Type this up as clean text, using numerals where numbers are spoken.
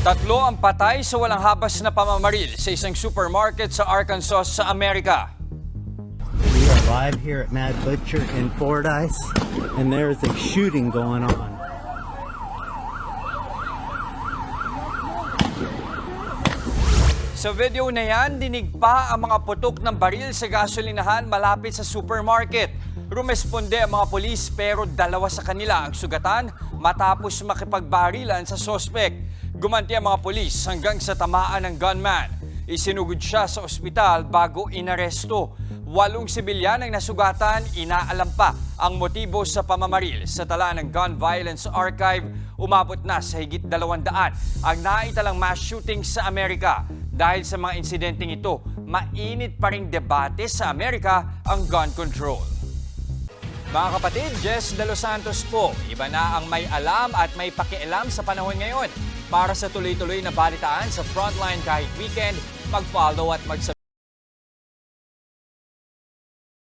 Tatlo ang patay sa walang habas na pamamaril sa isang supermarket sa Arkansas sa Amerika. We are live here at Mad Butcher in Fordyce, and there is a shooting going on. Sa video na yan, dinig pa ang mga putok ng baril sa gasolinahan malapit sa supermarket. Rumesponde ang mga pulis pero dalawa sa kanila ang sugatan matapos makipagbarilan sa sospek. Gumanti ang mga pulis hanggang sa tamaan ng gunman. Isinugod siya sa ospital bago inaresto. 8 sibilyan ang nasugatan, inaalam pa ang motibo sa pamamaril. Sa tala ng Gun Violence Archive, umabot na sa higit 200 ang naitalang mass shooting sa Amerika. Dahil sa mga insidenteng ito, mainit pa ring debate sa Amerika ang gun control. Mga kapatid, Jess De Los Santos po. Iba na ang may alam at may pakialam sa panahon ngayon. Para sa tuloy-tuloy na balitaan sa Frontline kahit weekend, mag-follow at mag-subscribe.